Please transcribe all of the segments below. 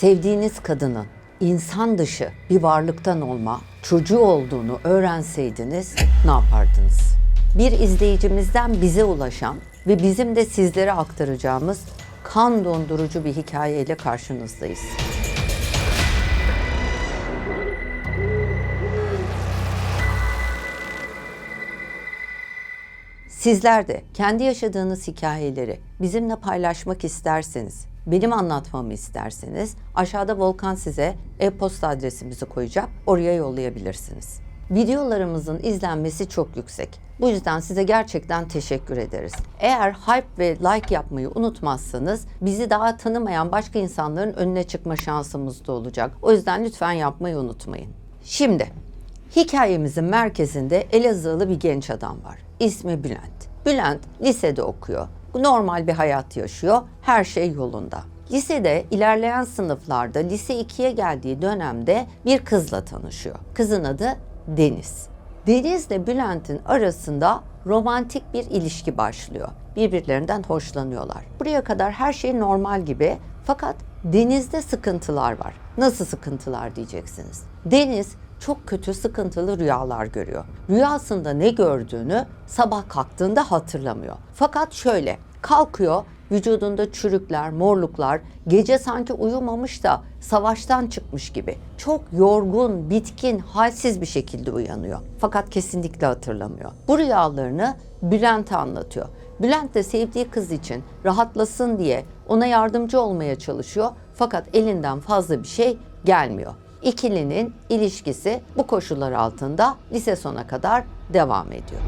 sevdiğiniz kadının insan dışı bir varlıktan olma, çocuğu olduğunu öğrenseydiniz ne yapardınız? Bir izleyicimizden bize ulaşan ve bizim de sizlere aktaracağımız kan dondurucu bir hikayeyle karşınızdayız. Sizler de kendi yaşadığınız hikayeleri bizimle paylaşmak isterseniz, benim anlatmamı isterseniz aşağıda Volkan size e-posta adresimizi koyacak, oraya yollayabilirsiniz. Videolarımızın izlenmesi çok yüksek. Bu yüzden size gerçekten teşekkür ederiz. Eğer hype ve like yapmayı unutmazsanız bizi daha tanımayan başka insanların önüne çıkma şansımız da olacak. O yüzden lütfen yapmayı unutmayın. Şimdi hikayemizin merkezinde Elazığlı bir genç adam var. İsmi Bülent. Bülent lisede okuyor. Normal bir hayat yaşıyor. Her şey yolunda. Lisede ilerleyen sınıflarda lise 2'ye geldiği dönemde bir kızla tanışıyor. Kızın adı Deniz. Deniz'le Bülent'in arasında romantik bir ilişki başlıyor. Birbirlerinden hoşlanıyorlar. Buraya kadar her şey normal gibi, fakat Deniz'de sıkıntılar var. Nasıl sıkıntılar diyeceksiniz. Deniz çok kötü, sıkıntılı rüyalar görüyor. Rüyasında ne gördüğünü sabah kalktığında hatırlamıyor. Fakat şöyle, kalkıyor, vücudunda çürükler, morluklar, gece sanki uyumamış da savaştan çıkmış gibi. Çok yorgun, bitkin, halsiz bir şekilde uyanıyor. Fakat kesinlikle hatırlamıyor. Bu rüyalarını Bülent'e anlatıyor. Bülent de sevdiği kız için rahatlasın diye ona yardımcı olmaya çalışıyor. Fakat elinden fazla bir şey gelmiyor. İkilinin ilişkisi bu koşullar altında lise sona kadar devam ediyor.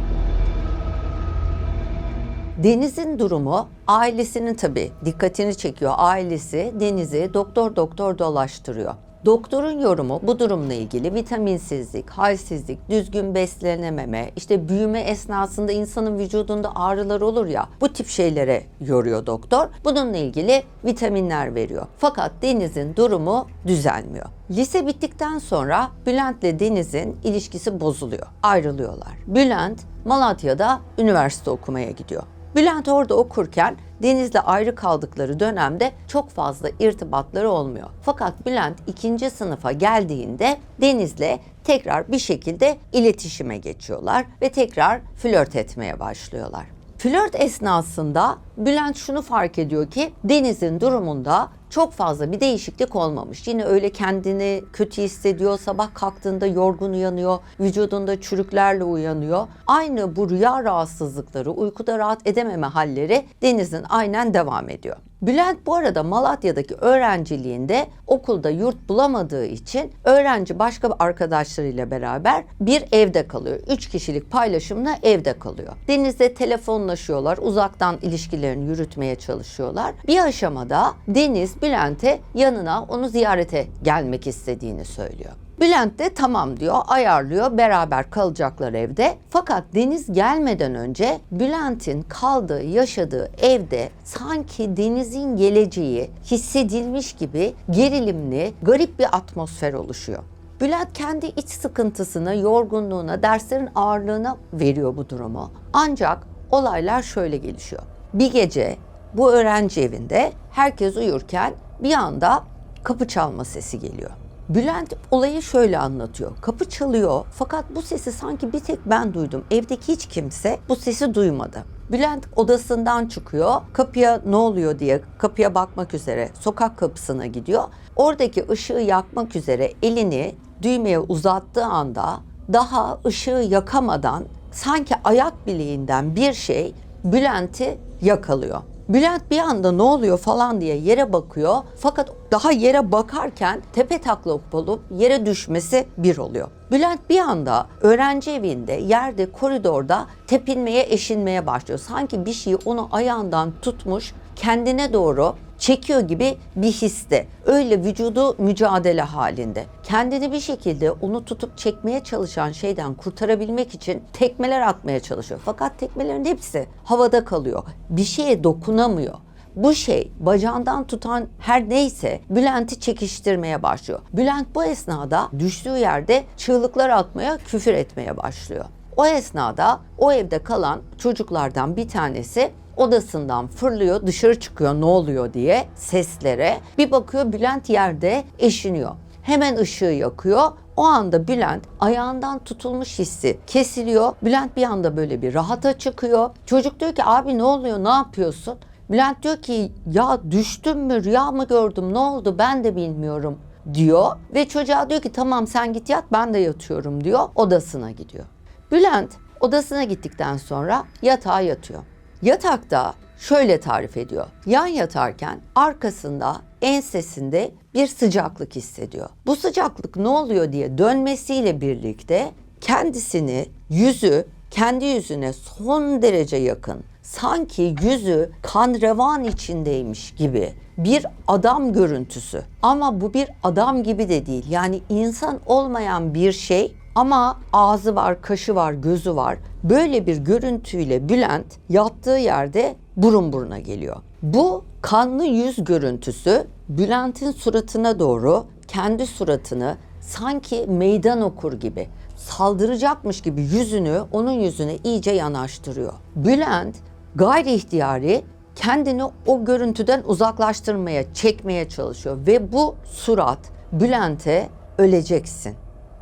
Deniz'in durumu ailesinin tabii dikkatini çekiyor. Ailesi Deniz'i doktor dolaştırıyor. Doktorun yorumu bu durumla ilgili vitaminsizlik, halsizlik, düzgün beslenememe, işte büyüme esnasında insanın vücudunda ağrılar olur ya, bu tip şeylere yoruyor doktor. Bununla ilgili vitaminler veriyor. Fakat Deniz'in durumu düzelmiyor. Lise bittikten sonra Bülent'le Deniz'in ilişkisi bozuluyor. Ayrılıyorlar. Bülent Malatya'da üniversite okumaya gidiyor. Bülent orada okurken Deniz'le ayrı kaldıkları dönemde çok fazla irtibatları olmuyor. Fakat Bülent 2. sınıfa geldiğinde Deniz'le tekrar bir şekilde iletişime geçiyorlar ve tekrar flört etmeye başlıyorlar. Flört esnasında Bülent şunu fark ediyor ki Deniz'in durumunda çok fazla bir değişiklik olmamış. Yine öyle kendini kötü hissediyor, sabah kalktığında yorgun uyanıyor, vücudunda çürüklerle uyanıyor. Aynı bu rüya rahatsızlıkları, uykuda rahat edememe halleri Deniz'in aynen devam ediyor. Bülent bu arada Malatya'daki öğrenciliğinde okulda yurt bulamadığı için öğrenci başka arkadaşlarıyla beraber bir evde kalıyor. 3 kişilik paylaşımla evde kalıyor. Deniz'le telefonlaşıyorlar, uzaktan ilişkilerini yürütmeye çalışıyorlar. Bir aşamada Deniz Bülent'e yanına onu ziyarete gelmek istediğini söylüyor. Bülent de tamam diyor, ayarlıyor, beraber kalacaklar evde. Fakat Deniz gelmeden önce Bülent'in kaldığı, yaşadığı evde sanki Deniz'in geleceği hissedilmiş gibi gerilimli, garip bir atmosfer oluşuyor. Bülent kendi iç sıkıntısına, yorgunluğuna, derslerin ağırlığına veriyor bu durumu. Ancak olaylar şöyle gelişiyor. Bir gece bu öğrenci evinde herkes uyurken bir anda kapı çalma sesi geliyor. Bülent olayı şöyle anlatıyor. Kapı çalıyor fakat bu sesi sanki bir tek ben duydum. Evdeki hiç kimse bu sesi duymadı. Bülent odasından çıkıyor. Kapıya ne oluyor diye kapıya bakmak üzere sokak kapısına gidiyor. Oradaki ışığı yakmak üzere elini düğmeye uzattığı anda daha ışığı yakamadan sanki ayak bileğinden bir şey Bülent'i yakalıyor. Bülent bir anda ne oluyor falan diye yere bakıyor. Fakat daha yere bakarken tepetaklak olup yere düşmesi bir oluyor. Bülent bir anda öğrenci evinde, yerde, koridorda tepinmeye, eşinmeye başlıyor. Sanki bir şey onu ayağından tutmuş, kendine doğru çekiyor gibi bir histe. Öyle vücudu mücadele halinde. Kendini bir şekilde onu tutup çekmeye çalışan şeyden kurtarabilmek için tekmeler atmaya çalışıyor. Fakat tekmelerin hepsi havada kalıyor. Bir şeye dokunamıyor. Bu şey bacağından tutan her neyse Bülent'i çekiştirmeye başlıyor. Bülent bu esnada düştüğü yerde çığlıklar atmaya, küfür etmeye başlıyor. O esnada o evde kalan çocuklardan bir tanesi odasından fırlıyor, dışarı çıkıyor ne oluyor diye seslere. Bir bakıyor Bülent yerde eşiniyor. Hemen ışığı yakıyor. O anda Bülent ayağından tutulmuş hissi kesiliyor. Bülent bir anda böyle bir rahata çıkıyor. Çocuk diyor ki abi ne oluyor, ne yapıyorsun? Bülent diyor ki ya düştüm mü, rüya mı gördüm, ne oldu ben de bilmiyorum diyor. Ve çocuğa diyor ki tamam sen git yat, ben de yatıyorum diyor. Odasına gidiyor. Bülent odasına gittikten sonra yatağa yatıyor. Yatakta şöyle tarif ediyor. Yan yatarken arkasında, ensesinde bir sıcaklık hissediyor. Bu sıcaklık ne oluyor diye dönmesiyle birlikte kendisini, yüzü kendi yüzüne son derece yakın, sanki yüzü kan revan içindeymiş gibi bir adam görüntüsü. Ama bu bir adam gibi de değil. Yani insan olmayan bir şey ama ağzı var, kaşı var, gözü var. Böyle bir görüntüyle Bülent yattığı yerde burun buruna geliyor. Bu kanlı yüz görüntüsü Bülent'in suratına doğru kendi suratını sanki meydan okur gibi, saldıracakmış gibi yüzünü onun yüzüne iyice yanaştırıyor. Bülent gayri ihtiyari kendini o görüntüden uzaklaştırmaya, çekmeye çalışıyor ve bu surat Bülent'e öleceksin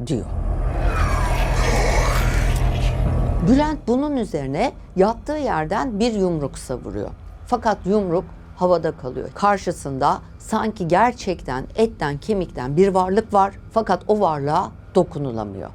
diyor. Bülent bunun üzerine yattığı yerden bir yumruk savuruyor. Fakat yumruk havada kalıyor. Karşısında sanki gerçekten etten kemikten bir varlık var fakat o varlığa dokunulamıyor.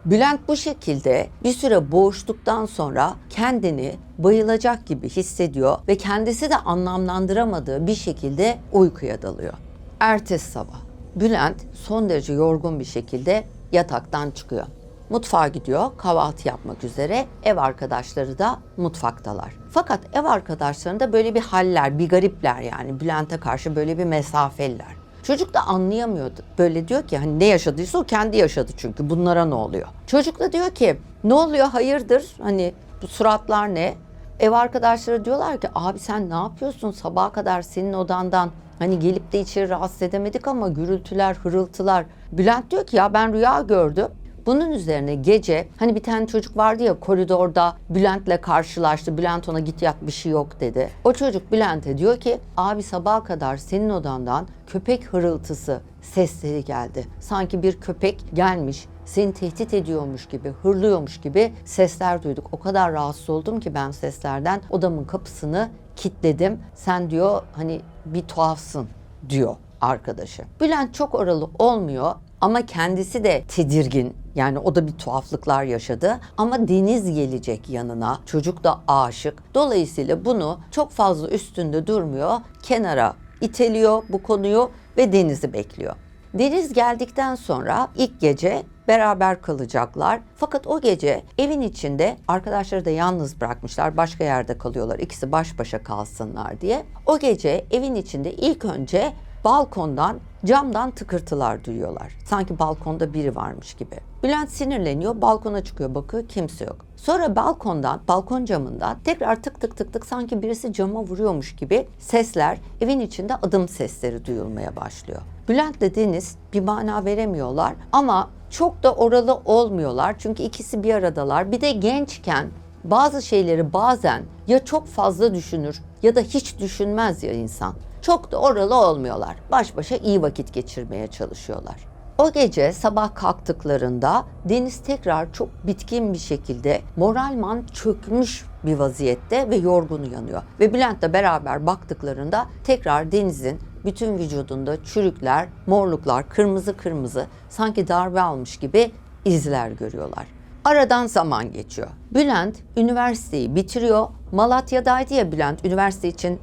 Bülent bu şekilde bir süre boğuştuktan sonra kendini bayılacak gibi hissediyor ve kendisi de anlamlandıramadığı bir şekilde uykuya dalıyor. Ertesi sabah Bülent son derece yorgun bir şekilde yataktan çıkıyor. Mutfağa gidiyor, kahvaltı yapmak üzere. Ev arkadaşları da mutfaktalar. Fakat ev arkadaşlarında böyle bir haller, bir garipler yani. Bülent'e karşı böyle bir mesafeliler. Çocuk da anlayamıyordu. Böyle diyor ki hani ne yaşadıysa o kendi yaşadı çünkü bunlara ne oluyor? Çocuk da diyor ki ne oluyor hayırdır hani bu suratlar ne? Ev arkadaşları diyorlar ki abi sen ne yapıyorsun sabaha kadar senin odandan hani gelip de içeri rahatsız edemedik ama gürültüler, hırıltılar. Bülent diyor ki ya ben rüya gördüm. Bunun üzerine gece hani bir tane çocuk vardı ya koridorda Bülent'le karşılaştı. Bülent ona git yat bir şey yok dedi. O çocuk Bülent'e diyor ki abi sabaha kadar senin odandan köpek hırıltısı sesleri geldi. Sanki bir köpek gelmiş seni tehdit ediyormuş gibi, hırlıyormuş gibi sesler duyduk. O kadar rahatsız oldum ki ben seslerden odamın kapısını kilitledim. Sen diyor hani bir tuhafsın diyor arkadaşı. Bülent çok oralı olmuyor ama kendisi de tedirgin. Yani o da bir tuhaflıklar yaşadı ama Deniz gelecek yanına. Çocuk da aşık. Dolayısıyla bunu çok fazla üstünde durmuyor. Kenara iteliyor bu konuyu ve Deniz'i bekliyor. Deniz geldikten sonra ilk gece beraber kalacaklar. Fakat o gece evin içinde arkadaşları da yalnız bırakmışlar. Başka yerde kalıyorlar. İkisi baş başa kalsınlar diye. O gece evin içinde ilk önce balkondan, camdan tıkırtılar duyuyorlar. Sanki balkonda biri varmış gibi. Bülent sinirleniyor, balkona çıkıyor, bakıyor kimse yok. Sonra balkondan, balkon camından tekrar tık tık tık tık sanki birisi cama vuruyormuş gibi sesler, evin içinde adım sesleri duyulmaya başlıyor. Bülent'le Deniz bir mana veremiyorlar ama çok da oralı olmuyorlar. Çünkü ikisi bir aradalar. Bir de gençken bazı şeyleri bazen ya çok fazla düşünür ya da hiç düşünmez ya insan. Çok da oralı olmuyorlar. Baş başa iyi vakit geçirmeye çalışıyorlar. O gece sabah kalktıklarında Deniz tekrar çok bitkin bir şekilde moralman çökmüş bir vaziyette ve yorgun uyanıyor. Ve Bülent'le beraber baktıklarında tekrar Deniz'in bütün vücudunda çürükler, morluklar, kırmızı kırmızı sanki darbe almış gibi izler görüyorlar. Aradan zaman geçiyor. Bülent üniversiteyi bitiriyor. Malatya'daydı ya Bülent, üniversite için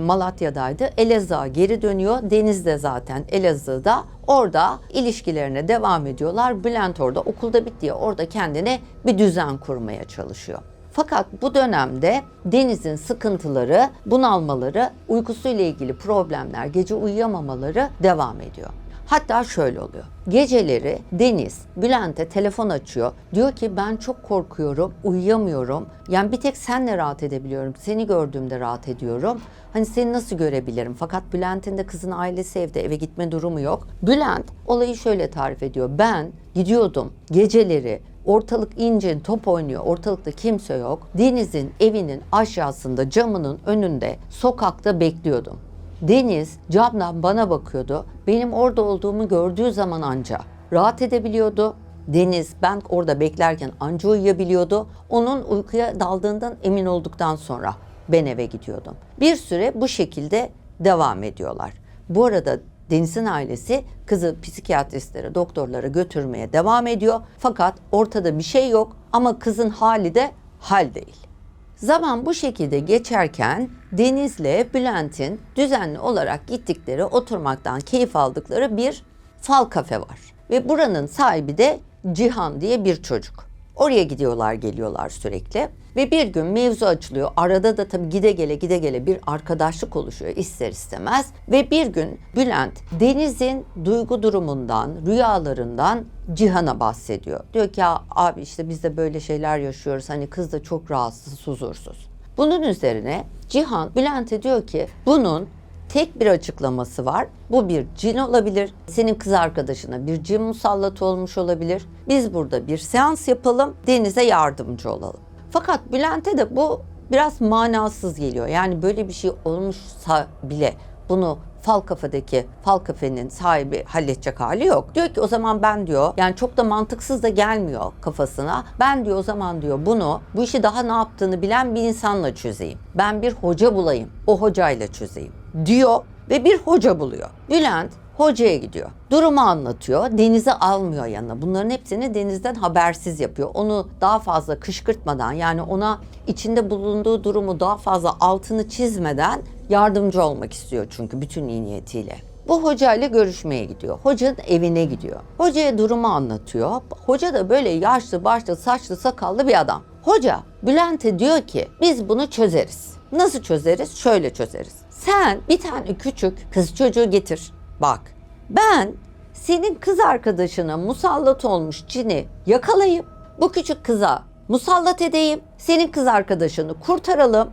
Malatya'daydı. Elazığ'a geri dönüyor. Deniz de zaten Elazığ'da. Orada ilişkilerine devam ediyorlar. Bülent orada okulda bitti ya orada kendine bir düzen kurmaya çalışıyor. Fakat bu dönemde Deniz'in sıkıntıları, bunalmaları, uykusuyla ilgili problemler, gece uyuyamamaları devam ediyor. Hatta şöyle oluyor. Geceleri Deniz Bülent'e telefon açıyor. Diyor ki ben çok korkuyorum, uyuyamıyorum. Yani bir tek senle rahat edebiliyorum. Seni gördüğümde rahat ediyorum. Hani seni nasıl görebilirim? Fakat Bülent'in de kızın ailesi evde, eve gitme durumu yok. Bülent olayı şöyle tarif ediyor. Ben gidiyordum geceleri Ortalık incin top oynuyor. Ortalıkta kimse yok. Deniz'in evinin aşağısında camının önünde sokakta bekliyordum. Deniz camdan bana bakıyordu. Benim orada olduğumu gördüğü zaman anca rahat edebiliyordu. Deniz ben orada beklerken anca uyuyabiliyordu. Onun uykuya daldığından emin olduktan sonra ben eve gidiyordum. Bir süre bu şekilde devam ediyorlar. Bu arada Deniz'in ailesi kızı psikiyatristlere, doktorlara götürmeye devam ediyor. Fakat ortada bir şey yok ama kızın hali de hal değil. Zaman bu şekilde geçerken Deniz'le Bülent'in düzenli olarak gittikleri, oturmaktan keyif aldıkları bir fal kafe var. Ve buranın sahibi de Cihan diye bir çocuk. Oraya gidiyorlar, geliyorlar sürekli. Ve bir gün mevzu açılıyor. Arada da tabii gide gele bir arkadaşlık oluşuyor ister istemez. Ve bir gün Bülent Deniz'in duygu durumundan, rüyalarından Cihan'a bahsediyor. Diyor ki ya abi işte biz de böyle şeyler yaşıyoruz. Hani kız da çok rahatsız, huzursuz. Bunun üzerine Cihan Bülent'e diyor ki bunun tek bir açıklaması var. Bu bir cin olabilir. Senin kız arkadaşına bir cin musallat olmuş olabilir. Biz burada bir seans yapalım. Deniz'e yardımcı olalım. Fakat Bülent'e de bu biraz manasız geliyor. Yani böyle bir şey olmuşsa bile bunu fal kafenin sahibi halledecek hali yok. Diyor ki o zaman ben diyor, yani çok da mantıksız da gelmiyor kafasına. Ben diyor o zaman diyor bu işi daha ne yaptığını bilen bir insanla çözeyim. Ben bir hoca bulayım, o hocayla çözeyim diyor ve bir hoca buluyor. Bülent hocaya gidiyor. Durumu anlatıyor. Deniz'i almıyor yanına. Bunların hepsini Deniz'den habersiz yapıyor. Onu daha fazla kışkırtmadan, yani ona içinde bulunduğu durumu daha fazla altını çizmeden yardımcı olmak istiyor çünkü bütün iyi niyetiyle. Bu hocayla görüşmeye gidiyor. Hocanın evine gidiyor. Hocaya durumu anlatıyor. Hoca da böyle yaşlı başlı saçlı sakallı bir adam. Hoca Bülent'e diyor ki biz bunu çözeriz. Nasıl çözeriz? Şöyle çözeriz. Sen bir tane küçük kız çocuğu getir. Bak ben senin kız arkadaşına musallat olmuş cini yakalayıp bu küçük kıza musallat edeyim. Senin kız arkadaşını kurtaralım.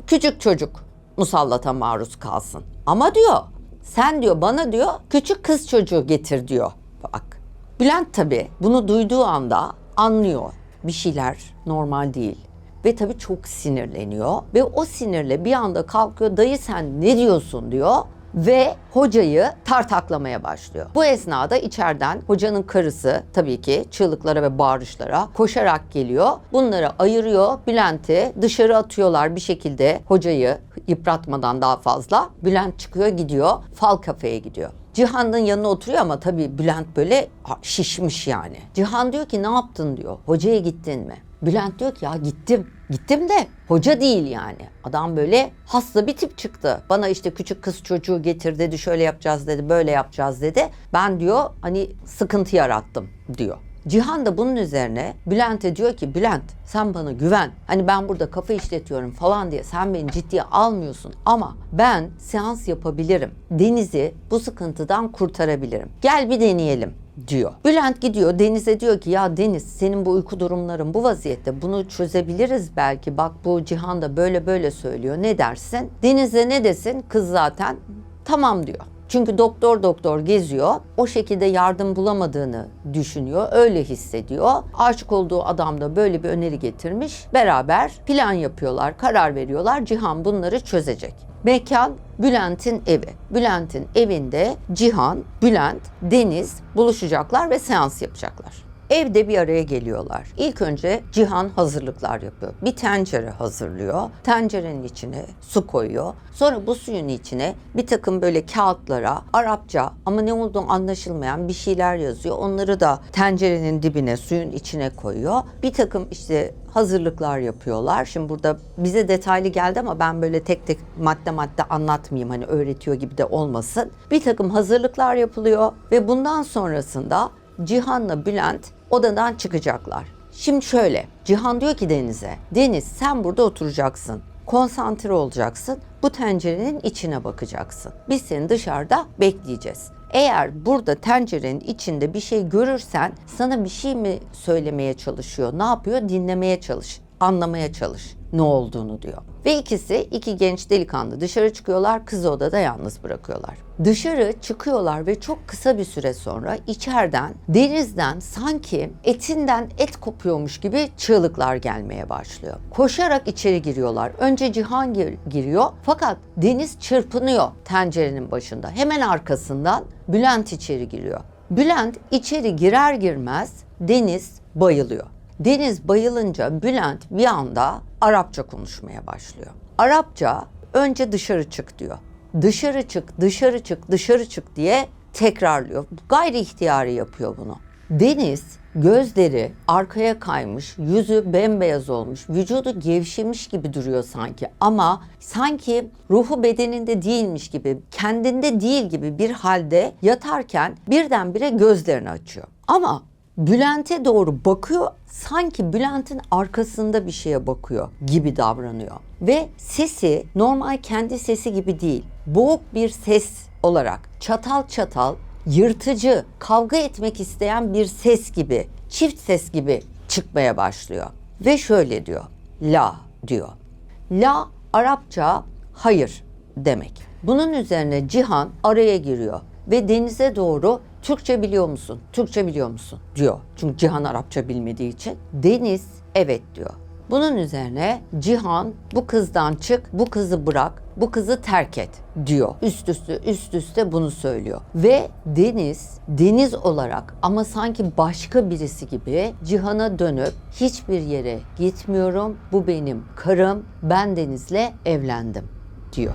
Küçük çocuk musallata maruz kalsın. Ama diyor sen diyor bana diyor küçük kız çocuğu getir diyor. Bak Bülent tabii bunu duyduğu anda anlıyor. Bir şeyler normal değil. Ve tabii çok sinirleniyor. Ve o sinirle bir anda kalkıyor. Dayı sen ne diyorsun diyor. Ve hocayı tartaklamaya başlıyor. Bu esnada içeriden hocanın karısı tabii ki çığlıklara ve bağırışlara koşarak geliyor. Bunları ayırıyor. Bülent'i dışarı atıyorlar bir şekilde, hocayı yıpratmadan daha fazla. Bülent çıkıyor gidiyor. Fal kafeye gidiyor. Cihan'ın yanına oturuyor ama tabii Bülent böyle şişmiş yani. Cihan diyor ki ne yaptın diyor. Hocaya gittin mi? Bülent diyor ki ya gittim. Gittim de hoca değil yani. Adam böyle hasta bir tip çıktı. Bana işte küçük kız çocuğu getir dedi, şöyle yapacağız dedi, böyle yapacağız dedi. Ben diyor hani sıkıntı yarattım diyor. Cihan da bunun üzerine Bülent'e diyor ki Bülent sen bana güven. Hani ben burada kafa işletiyorum falan diye sen beni ciddiye almıyorsun ama ben seans yapabilirim. Deniz'i bu sıkıntıdan kurtarabilirim. Gel bir deneyelim diyor. Bülent gidiyor Deniz'e diyor ki ya Deniz senin bu uyku durumların bu vaziyette, bunu çözebiliriz belki, bak bu Cihan da böyle söylüyor, ne dersin? Deniz'e ne desin? Kız zaten tamam diyor. Çünkü doktor geziyor. O şekilde yardım bulamadığını düşünüyor. Öyle hissediyor. Aşık olduğu adam da böyle bir öneri getirmiş. Beraber plan yapıyorlar, karar veriyorlar. Cihan bunları çözecek. Mekan Bülent'in evi. Bülent'in evinde Cihan, Bülent, Deniz buluşacaklar ve seans yapacaklar. Evde bir araya geliyorlar. İlk önce Cihan hazırlıklar yapıyor. Bir tencere hazırlıyor. Tencerenin içine su koyuyor. Sonra bu suyun içine bir takım böyle kağıtlara Arapça ama ne olduğu anlaşılmayan bir şeyler yazıyor. Onları da tencerenin dibine, suyun içine koyuyor. Bir takım işte hazırlıklar yapıyorlar. Şimdi burada bize detaylı geldi ama ben böyle tek tek madde anlatmayayım. Hani öğretiyor gibi de olmasın. Bir takım hazırlıklar yapılıyor ve bundan sonrasında Cihan'la Bülent odadan çıkacaklar. Şimdi şöyle, Cihan diyor ki Deniz'e, Deniz sen burada oturacaksın, konsantre olacaksın, bu tencerenin içine bakacaksın. Biz seni dışarıda bekleyeceğiz. Eğer burada tencerenin içinde bir şey görürsen sana bir şey mi söylemeye çalışıyor, ne yapıyor? Dinlemeye çalış, anlamaya çalış. ne olduğunu diyor. Ve iki genç delikanlı dışarı çıkıyorlar, kızı odada yalnız bırakıyorlar. Dışarı çıkıyorlar ve çok kısa bir süre sonra içeriden, denizden sanki etinden et kopuyormuş gibi çığlıklar gelmeye başlıyor. Koşarak içeri giriyorlar. Önce Cihan giriyor fakat Deniz çırpınıyor tencerenin başında. Hemen arkasından Bülent içeri giriyor. Bülent içeri girer girmez Deniz bayılıyor. Deniz bayılınca Bülent bir anda Arapça konuşmaya başlıyor. Arapça önce dışarı çık diyor. Dışarı çık, dışarı çık, dışarı çık diye tekrarlıyor. Gayri ihtiyari yapıyor bunu. Deniz gözleri arkaya kaymış, yüzü bembeyaz olmuş, vücudu gevşemiş gibi duruyor sanki. Ama sanki ruhu bedeninde değilmiş gibi, kendinde değil gibi bir halde yatarken birdenbire gözlerini açıyor. Ama Bülent'e doğru bakıyor, sanki Bülent'in arkasında bir şeye bakıyor gibi davranıyor. Ve sesi normal kendi sesi gibi değil, boğuk bir ses olarak çatal çatal, yırtıcı, kavga etmek isteyen bir ses gibi, çift ses gibi çıkmaya başlıyor. Ve şöyle diyor, la diyor. La Arapça hayır demek. Bunun üzerine Cihan araya giriyor ve Deniz'e doğru Türkçe biliyor musun? Türkçe biliyor musun? diyor. Çünkü Cihan Arapça bilmediği için. Deniz evet diyor. Bunun üzerine Cihan bu kızdan çık, bu kızı bırak, bu kızı terk et diyor. Üst üste bunu söylüyor. Ve Deniz olarak ama sanki başka birisi gibi Cihan'a dönüp hiçbir yere gitmiyorum, bu benim karım, ben Deniz'le evlendim diyor.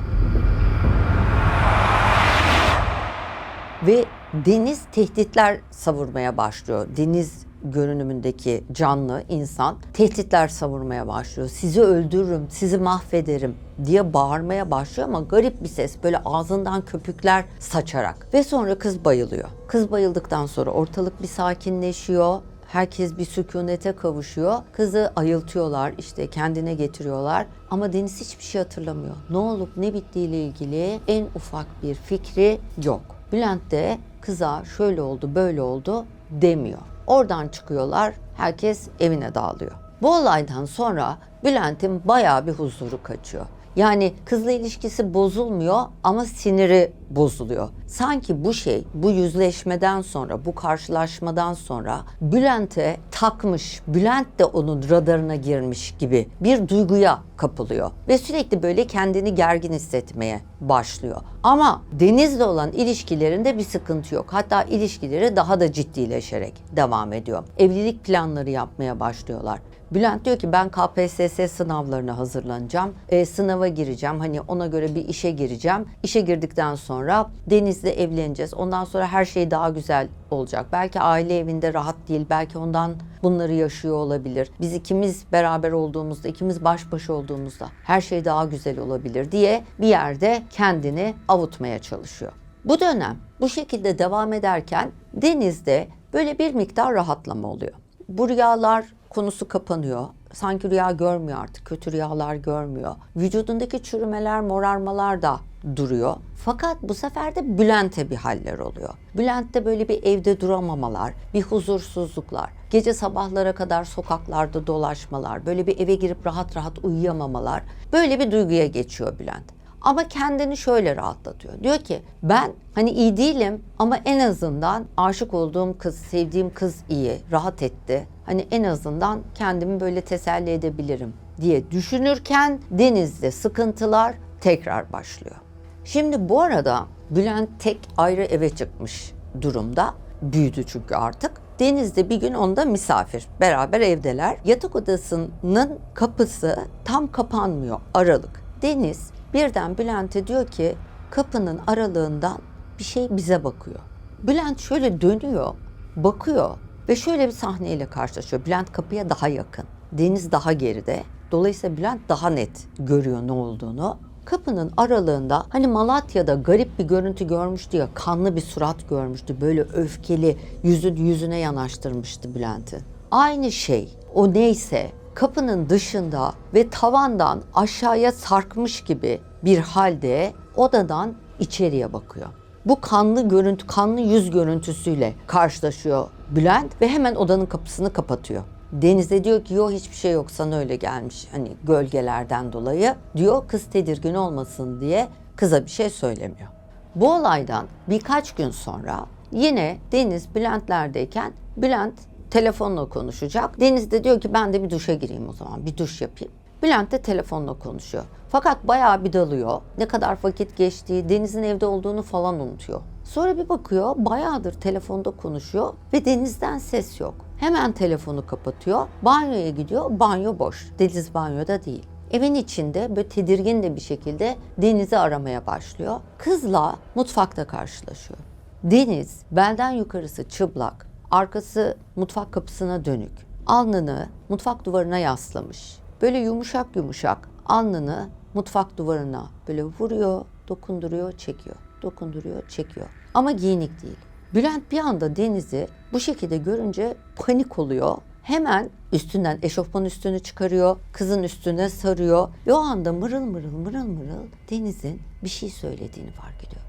Ve Deniz tehditler savurmaya başlıyor. Deniz görünümündeki canlı insan tehditler savurmaya başlıyor. Sizi öldürürüm, sizi mahvederim diye bağırmaya başlıyor ama garip bir ses, böyle ağzından köpükler saçarak. Ve sonra kız bayılıyor. Kız bayıldıktan sonra ortalık bir sakinleşiyor. Herkes bir sükunete kavuşuyor. Kızı ayıltıyorlar, işte kendine getiriyorlar. Ama Deniz hiçbir şey hatırlamıyor. Ne olup ne bittiğiyle ilgili en ufak bir fikri yok. Bülent de kıza şöyle oldu, böyle oldu demiyor. Oradan çıkıyorlar, herkes evine dağılıyor. Bu olaydan sonra Bülent'in bayağı bir huzuru kaçıyor. Yani kızla ilişkisi bozulmuyor ama siniri bozuluyor. Sanki bu yüzleşmeden sonra, bu karşılaşmadan sonra Bülent'e takmış, Bülent de onun radarına girmiş gibi bir duyguya kapılıyor. Ve sürekli böyle kendini gergin hissetmeye başlıyor. Ama Deniz'le olan ilişkilerinde bir sıkıntı yok. Hatta ilişkileri daha da ciddileşerek devam ediyor. Evlilik planları yapmaya başlıyorlar. Bülent diyor ki ben KPSS sınavlarına hazırlanacağım. Sınava gireceğim. Hani ona göre bir işe gireceğim. İşe girdikten sonra Deniz'le evleneceğiz. Ondan sonra her şey daha güzel olacak. Belki aile evinde rahat değil. Belki ondan bunları yaşıyor olabilir. Biz ikimiz beraber olduğumuzda, ikimiz baş başa olduğumuzda her şey daha güzel olabilir diye bir yerde kendini avutmaya çalışıyor. Bu dönem bu şekilde devam ederken Deniz'de böyle bir miktar rahatlama oluyor. Bu rüyalar konusu kapanıyor. Sanki rüya görmüyor artık. Kötü rüyalar görmüyor. Vücudundaki çürümeler, morarmalar da duruyor. Fakat bu sefer de Bülent'e bir haller oluyor. Bülent'te böyle bir evde duramamalar, bir huzursuzluklar, gece sabahlara kadar sokaklarda dolaşmalar, böyle bir eve girip rahat rahat uyuyamamalar. Böyle bir duyguya geçiyor Bülent. Ama kendini şöyle rahatlatıyor. Diyor ki ben hani iyi değilim ama en azından aşık olduğum kız, sevdiğim kız iyi, rahat etti. Hani en azından kendimi böyle teselli edebilirim diye düşünürken Deniz'de sıkıntılar tekrar başlıyor. Şimdi bu arada Bülent tek ayrı eve çıkmış durumda. Büyüdü çünkü artık. Deniz de bir gün onda misafir. Beraber evdeler. Yatak odasının kapısı tam kapanmıyor, aralık. Deniz birden Bülent'e diyor ki kapının aralığından bir şey bize bakıyor. Bülent şöyle dönüyor, bakıyor ve şöyle bir sahneyle karşılaşıyor. Bülent kapıya daha yakın, Deniz daha geride. Dolayısıyla Bülent daha net görüyor ne olduğunu. Kapının aralığında hani Malatya'da garip bir görüntü görmüştü ya, kanlı bir surat görmüştü. Böyle öfkeli yüzüne yanaştırmıştı Bülent'i. Aynı şey, o neyse kapının dışında ve tavandan aşağıya sarkmış gibi bir halde odadan içeriye bakıyor. Bu kanlı yüz görüntüsüyle karşılaşıyor Bülent ve hemen odanın kapısını kapatıyor. Deniz'e diyor ki yok hiçbir şey yok, sana öyle gelmiş hani gölgelerden dolayı diyor. Kız tedirgin olmasın diye kıza bir şey söylemiyor. Bu olaydan birkaç gün sonra yine Deniz Bülent'lerdeyken Bülent telefonla konuşacak. Deniz de diyor ki ben de bir duşa gireyim o zaman, bir duş yapayım. Bülent de telefonla konuşuyor. Fakat bayağı bir dalıyor. Ne kadar vakit geçtiği, Deniz'in evde olduğunu falan unutuyor. Sonra bir bakıyor, bayağıdır telefonda konuşuyor ve Deniz'den ses yok. Hemen telefonu kapatıyor, banyoya gidiyor, banyo boş. Deniz banyoda değil. Evin içinde böyle tedirgin de bir şekilde Deniz'i aramaya başlıyor. Kızla mutfakta karşılaşıyor. Deniz belden yukarısı çıplak, arkası mutfak kapısına dönük. Alnını mutfak duvarına yaslamış. Böyle yumuşak yumuşak alnını mutfak duvarına böyle vuruyor, dokunduruyor, çekiyor. Dokunduruyor, çekiyor. Ama giyinik değil. Bülent bir anda Deniz'i bu şekilde görünce panik oluyor. Hemen üstünden eşofman üstünü çıkarıyor, kızın üstüne sarıyor ve o anda mırıl mırıl Deniz'in bir şey söylediğini fark ediyor.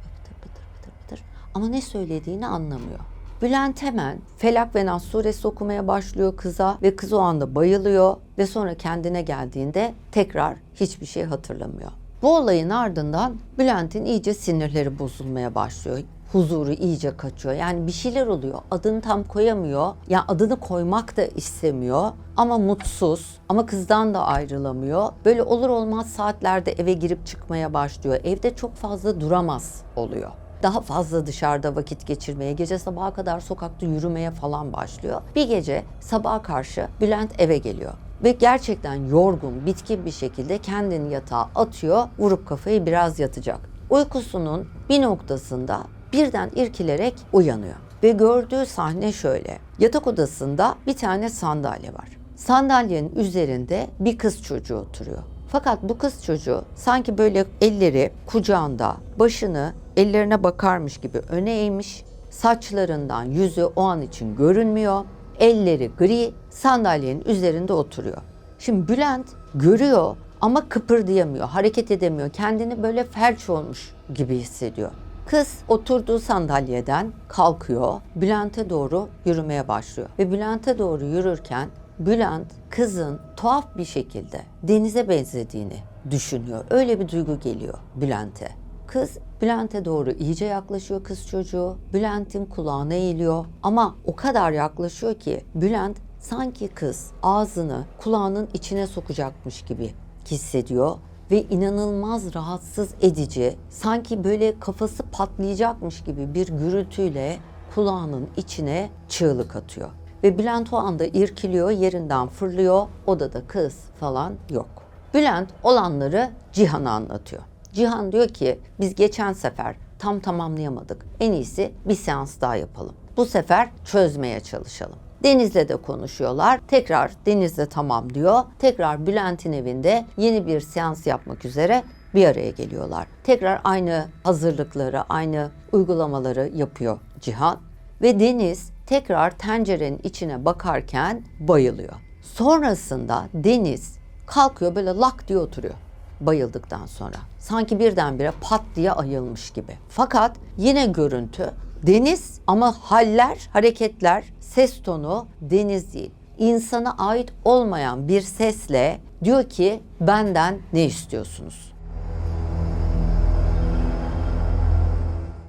Pıtır. Ama ne söylediğini anlamıyor. Bülent hemen Felak ve Nas suresi okumaya başlıyor kıza ve kız o anda bayılıyor ve sonra kendine geldiğinde tekrar hiçbir şey hatırlamıyor. Bu olayın ardından Bülent'in iyice sinirleri bozulmaya başlıyor. Huzuru iyice kaçıyor. Yani bir şeyler oluyor. Adını tam koyamıyor. Yani adını koymak da istemiyor. Ama mutsuz. Ama kızdan da ayrılamıyor. Böyle olur olmaz saatlerde eve girip çıkmaya başlıyor. Evde çok fazla duramaz oluyor. Daha fazla dışarıda vakit geçirmeye, gece sabaha kadar sokakta yürümeye falan başlıyor. Bir gece sabaha karşı Bülent eve geliyor. Ve gerçekten yorgun, bitkin bir şekilde kendini yatağa atıyor, vurup kafayı biraz yatacak. Uykusunun bir noktasında birden irkilerek uyanıyor. Ve gördüğü sahne şöyle. Yatak odasında bir tane sandalye var. Sandalyenin üzerinde bir kız çocuğu oturuyor. Fakat bu kız çocuğu sanki böyle elleri kucağında, başını ellerine bakarmış gibi öne eğmiş. Saçlarından yüzü o an için görünmüyor. Elleri gri, sandalyenin üzerinde oturuyor. Şimdi Bülent görüyor ama kıpırdayamıyor, hareket edemiyor. Kendini böyle felç olmuş gibi hissediyor. Kız oturduğu sandalyeden kalkıyor, Bülent'e doğru yürümeye başlıyor. Ve Bülent'e doğru yürürken Bülent kızın tuhaf bir şekilde Deniz'e benzediğini düşünüyor. Öyle bir duygu geliyor Bülent'e. Kız Bülent'e doğru iyice yaklaşıyor, kız çocuğu. Bülent'in kulağına eğiliyor ama o kadar yaklaşıyor ki Bülent sanki kız ağzını kulağının içine sokacakmış gibi hissediyor. Ve inanılmaz rahatsız edici, sanki böyle kafası patlayacakmış gibi bir gürültüyle kulağının içine çığlık atıyor. Ve Bülent o anda irkiliyor, yerinden fırlıyor, odada kız falan yok. Bülent olanları Cihan'a anlatıyor. Cihan diyor ki biz geçen sefer tam tamamlayamadık, en iyisi bir seans daha yapalım. Bu sefer çözmeye çalışalım. Deniz'le de konuşuyorlar. Tekrar Deniz'le tamam diyor. Tekrar Bülent'in evinde yeni bir seans yapmak üzere bir araya geliyorlar. Tekrar aynı hazırlıkları, aynı uygulamaları yapıyor Cihan. Ve Deniz tekrar tencerenin içine bakarken bayılıyor. Sonrasında Deniz kalkıyor, böyle lak diye oturuyor bayıldıktan sonra. Sanki birdenbire pat diye ayılmış gibi. Fakat yine görüntü Deniz ama haller, hareketler, ses tonu Deniz değil. İnsana ait olmayan bir sesle diyor ki benden ne istiyorsunuz?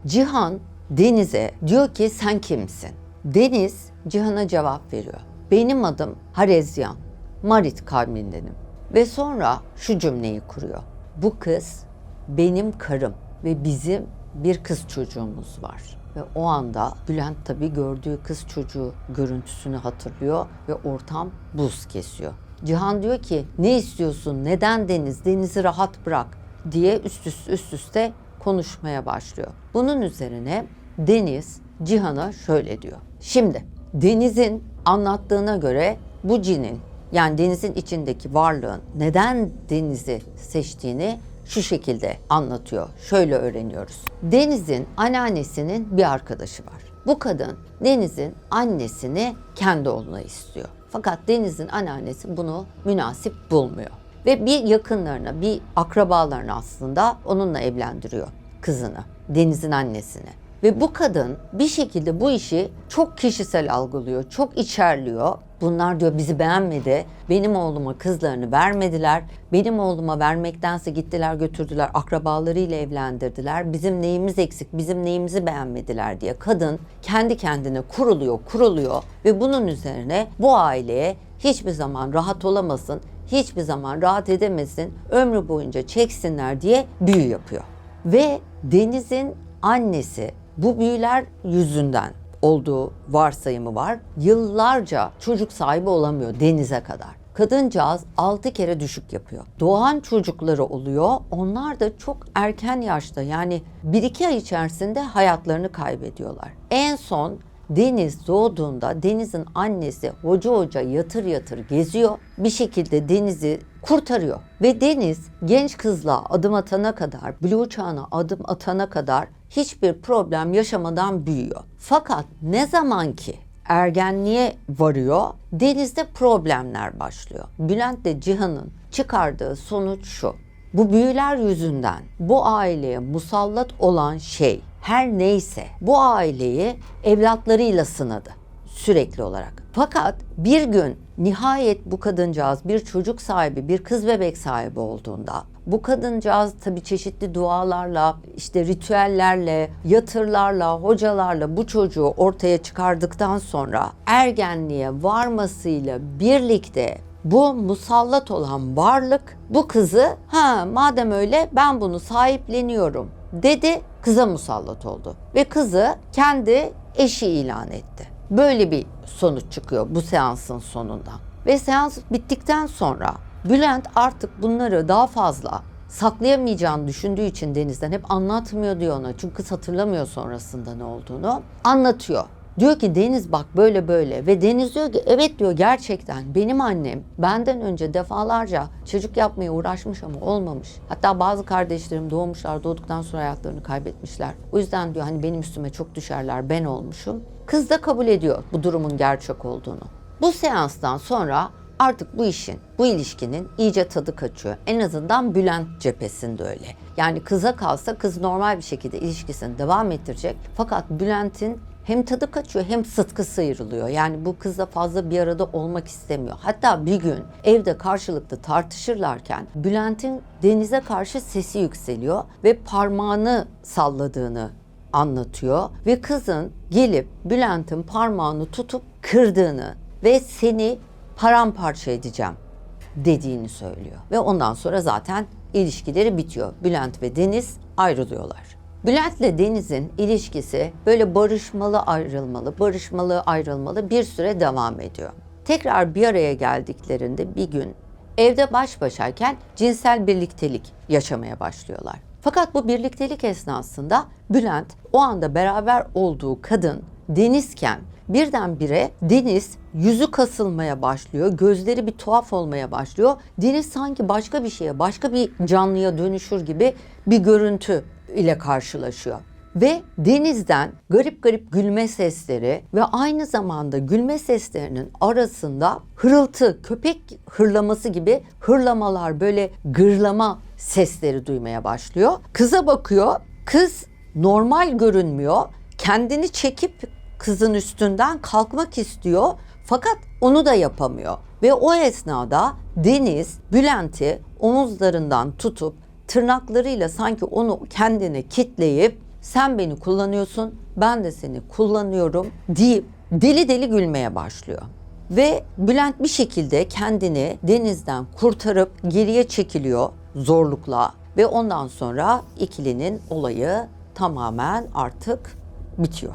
Cihan Deniz'e diyor ki sen kimsin? Deniz Cihan'a cevap veriyor. Benim adım Harezyan, Marit kavmindenim. Ve sonra şu cümleyi kuruyor. Bu kız benim karım ve bizim bir kız çocuğumuz var. Ve o anda Bülent tabii gördüğü kız çocuğu görüntüsünü hatırlıyor ve ortam buz kesiyor. Cihan diyor ki ne istiyorsun, neden Deniz, Deniz'i rahat bırak diye üst üste konuşmaya başlıyor. Bunun üzerine Deniz Cihan'a şöyle diyor. Şimdi Deniz'in anlattığına göre bu cinin, yani Deniz'in içindeki varlığın neden Deniz'i seçtiğini şu şekilde anlatıyor. Şöyle öğreniyoruz. Deniz'in anneannesinin bir arkadaşı var. Bu kadın Deniz'in annesini kendi oğluna istiyor. Fakat Deniz'in anneannesi bunu münasip bulmuyor. Ve bir yakınlarına, bir akrabalarına aslında onunla evlendiriyor kızını, Deniz'in annesini. Ve bu kadın bir şekilde bu işi çok kişisel algılıyor, çok içerliyor Bunlar diyor bizi beğenmedi. Benim oğluma kızlarını vermediler. Benim oğluma vermektense gittiler götürdüler akrabalarıyla evlendirdiler. Bizim neyimiz eksik, bizim neyimizi beğenmediler diye kadın kendi kendine kuruluyor ve bunun üzerine bu aileye hiçbir zaman rahat olamasın, hiçbir zaman rahat edemesin, ömrü boyunca çeksinler diye büyü yapıyor. Ve Deniz'in annesi bu büyüler yüzünden olduğu varsayımı var. Yıllarca çocuk sahibi olamıyor Deniz'e kadar. Kadıncağız 6 kere düşük yapıyor. Doğan çocukları oluyor. Onlar da çok erken yaşta yani 1-2 ay içerisinde hayatlarını kaybediyorlar. En son Deniz doğduğunda Deniz'in annesi hoca yatır geziyor. Bir şekilde Deniz'i kurtarıyor. Ve Deniz genç kızla adım atana kadar, buluğ çağına adım atana kadar hiçbir problem yaşamadan büyüyor. Fakat ne zaman ki ergenliğe varıyor, Deniz'de problemler başlıyor. Bülent'le Cihan'ın çıkardığı sonuç şu: bu büyüler yüzünden bu aileye musallat olan şey her neyse bu aileyi evlatlarıyla sınadı sürekli olarak. Fakat bir gün nihayet bu kadıncağız bir çocuk sahibi, bir kız bebek sahibi olduğunda bu kadıncağız tabii çeşitli dualarla, işte ritüellerle, yatırlarla, hocalarla bu çocuğu ortaya çıkardıktan sonra ergenliğe varmasıyla birlikte bu musallat olan varlık bu kızı madem öyle ben bunu sahipleniyorum dedi, kıza musallat oldu ve kızı kendi eşi ilan etti. Böyle bir sonuç çıkıyor bu seansın sonunda. Ve seans bittikten sonra Bülent artık bunları daha fazla saklayamayacağını düşündüğü için Deniz'den hep anlatmıyor diyor ona. Çünkü kız hatırlamıyor sonrasında ne olduğunu. Anlatıyor. Diyor ki Deniz bak böyle ve Deniz diyor ki evet diyor gerçekten benim annem benden önce defalarca çocuk yapmaya uğraşmış ama olmamış. Hatta bazı kardeşlerim doğduktan sonra hayatlarını kaybetmişler. O yüzden diyor hani benim üstüme çok düşerler, ben olmuşum. Kız da kabul ediyor bu durumun gerçek olduğunu. Bu seanstan sonra artık bu ilişkinin iyice tadı kaçıyor. En azından Bülent cephesinde öyle. Yani kıza kalsa kız normal bir şekilde ilişkisini devam ettirecek. Fakat Bülent'in hem tadı kaçıyor hem sıtkı sıyrılıyor. Yani bu kızla fazla bir arada olmak istemiyor. Hatta bir gün evde karşılıklı tartışırlarken Bülent'in Deniz'e karşı sesi yükseliyor ve parmağını salladığını anlatıyor. Ve kızın gelip Bülent'in parmağını tutup kırdığını ve seni paramparça edeceğim dediğini söylüyor. Ve ondan sonra zaten ilişkileri bitiyor. Bülent ve Deniz ayrılıyorlar. Bülent'le Deniz'in ilişkisi böyle barışmalı ayrılmalı bir süre devam ediyor. Tekrar bir araya geldiklerinde bir gün evde baş başayken cinsel birliktelik yaşamaya başlıyorlar. Fakat bu birliktelik esnasında Bülent o anda beraber olduğu kadın Denizken birdenbire Deniz yüzü kasılmaya başlıyor, gözleri bir tuhaf olmaya başlıyor. Deniz sanki başka bir şeye, başka bir canlıya dönüşür gibi bir görüntü ile karşılaşıyor. Ve Deniz'den garip gülme sesleri ve aynı zamanda gülme seslerinin arasında hırıltı, köpek hırlaması gibi hırlamalar, böyle gırlama sesleri duymaya başlıyor. Kıza bakıyor, kız normal görünmüyor. Kendini çekip kızın üstünden kalkmak istiyor fakat onu da yapamıyor. Ve o esnada Deniz Bülent'i omuzlarından tutup tırnaklarıyla sanki onu kendine kitleyip sen beni kullanıyorsun, ben de seni kullanıyorum deyip deli gülmeye başlıyor. Ve Bülent bir şekilde kendini Deniz'den kurtarıp geriye çekiliyor zorlukla ve ondan sonra ikilinin olayı tamamen artık bitiyor.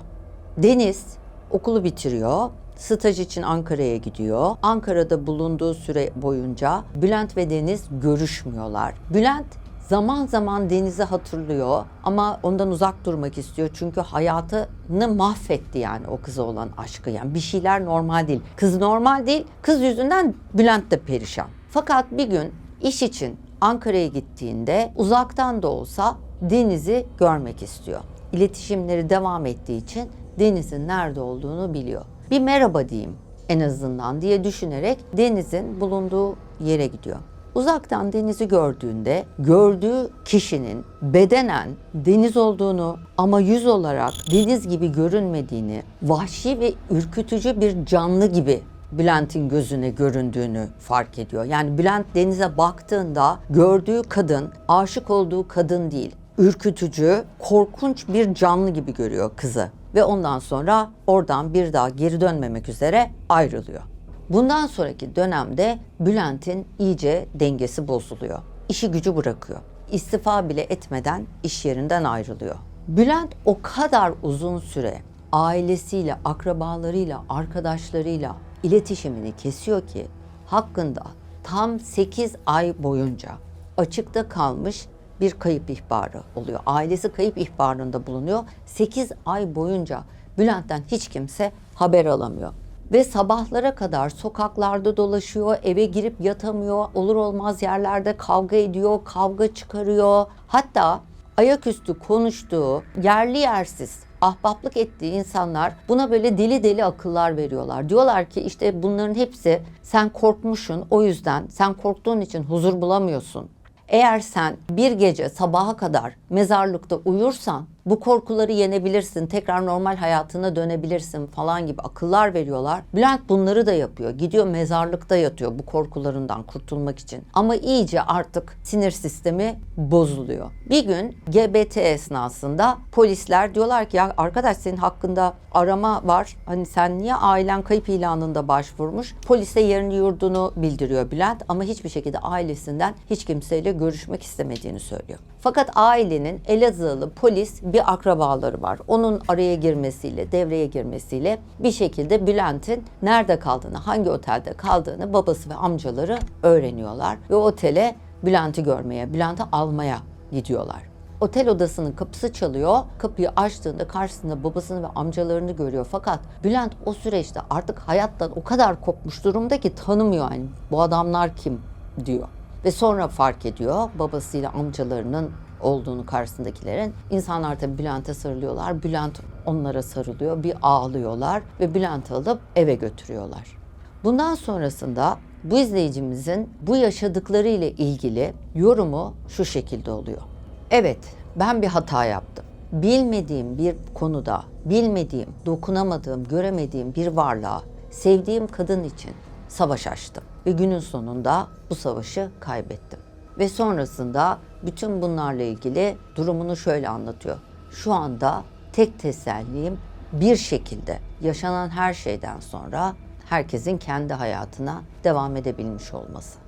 Deniz okulu bitiriyor. Staj için Ankara'ya gidiyor. Ankara'da bulunduğu süre boyunca Bülent ve Deniz görüşmüyorlar. Bülent zaman zaman Deniz'i hatırlıyor ama ondan uzak durmak istiyor. Çünkü hayatını mahvetti yani o kıza olan aşkı. Yani bir şeyler normal değil. Kız normal değil. Kız yüzünden Bülent de perişan. Fakat bir gün iş için Ankara'ya gittiğinde uzaktan da olsa Deniz'i görmek istiyor. İletişimleri devam ettiği için Deniz'in nerede olduğunu biliyor. Bir merhaba diyeyim en azından diye düşünerek Deniz'in bulunduğu yere gidiyor. Uzaktan Deniz'i gördüğünde gördüğü kişinin bedenen Deniz olduğunu ama yüz olarak Deniz gibi görünmediğini, vahşi ve ürkütücü bir canlı gibi Bülent'in gözüne göründüğünü fark ediyor. Yani Bülent Deniz'e baktığında gördüğü kadın aşık olduğu kadın değil. Ürkütücü, korkunç bir canlı gibi görüyor kızı. Ve ondan sonra oradan bir daha geri dönmemek üzere ayrılıyor. Bundan sonraki dönemde Bülent'in iyice dengesi bozuluyor. İşi gücü bırakıyor. İstifa bile etmeden iş yerinden ayrılıyor. Bülent o kadar uzun süre ailesiyle, akrabalarıyla, arkadaşlarıyla iletişimini kesiyor ki hakkında tam 8 ay boyunca açıkta kalmış bir kayıp ihbarı oluyor. Ailesi kayıp ihbarında bulunuyor. 8 ay boyunca Bülent'ten hiç kimse haber alamıyor. Ve sabahlara kadar sokaklarda dolaşıyor, eve girip yatamıyor, olur olmaz yerlerde kavga ediyor, kavga çıkarıyor. Hatta ayaküstü konuştuğu, yerli yersiz ahbaplık ettiği insanlar buna böyle deli deli akıllar veriyorlar. Diyorlar ki işte bunların hepsi sen korkmuşsun, o yüzden sen korktuğun için huzur bulamıyorsun. Eğer sen bir gece sabaha kadar mezarlıkta uyursan bu korkuları yenebilirsin, tekrar normal hayatına dönebilirsin falan gibi akıllar veriyorlar. Bülent bunları da yapıyor. Gidiyor mezarlıkta yatıyor bu korkularından kurtulmak için. Ama iyice artık sinir sistemi bozuluyor. Bir gün GBT esnasında polisler diyorlar ki ya arkadaş senin hakkında arama var. Hani sen niye ailen kayıp ilanında başvurmuş? Polise yerini yurdunu bildiriyor Bülent ama hiçbir şekilde ailesinden hiç kimseyle görüşmek istemediğini söylüyor. Fakat ailenin Elazığlı polis bir akrabaları var. Onun araya girmesiyle, devreye girmesiyle bir şekilde Bülent'in nerede kaldığını, hangi otelde kaldığını babası ve amcaları öğreniyorlar. Ve otele Bülent'i görmeye, Bülent'i almaya gidiyorlar. Otel odasının kapısı çalıyor. Kapıyı açtığında karşısında babasını ve amcalarını görüyor. Fakat Bülent o süreçte artık hayattan o kadar kopmuş durumda ki tanımıyor yani bu adamlar kim diyor. Ve sonra fark ediyor babasıyla amcalarının olduğunu karşısındakilerin. İnsanlar tabii Bülent'e sarılıyorlar. Bülent onlara sarılıyor. Bir ağlıyorlar ve Bülent'i alıp eve götürüyorlar. Bundan sonrasında bu izleyicimizin bu yaşadıkları ile ilgili yorumu şu şekilde oluyor. Evet, ben bir hata yaptım. Bilmediğim bir konuda, bilmediğim, dokunamadığım, göremediğim bir varlığa sevdiğim kadın için savaş açtım. Ve günün sonunda bu savaşı kaybettim. Ve sonrasında bütün bunlarla ilgili durumunu şöyle anlatıyor. Şu anda tek tesellim bir şekilde yaşanan her şeyden sonra herkesin kendi hayatına devam edebilmiş olması.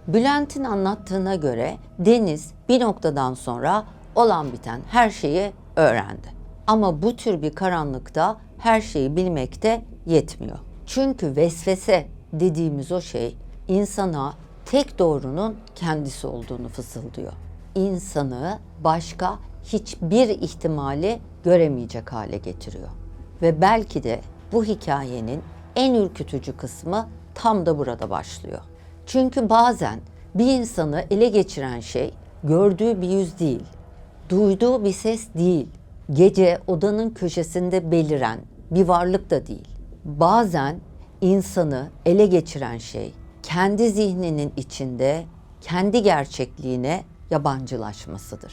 Bülent'in anlattığına göre Deniz bir noktadan sonra olan biten her şeyi öğrendi. Ama bu tür bir karanlıkta her şeyi bilmek de yetmiyor. Çünkü vesvese dediğimiz o şey insana tek doğrunun kendisi olduğunu fısıldıyor. İnsanı başka hiçbir ihtimali göremeyecek hale getiriyor. Ve belki de bu hikayenin en ürkütücü kısmı tam da burada başlıyor. Çünkü bazen bir insanı ele geçiren şey gördüğü bir yüz değil, duyduğu bir ses değil, gece odanın köşesinde beliren bir varlık da değil. Bazen insanı ele geçiren şey kendi zihninin içinde kendi gerçekliğine yabancılaşmasıdır.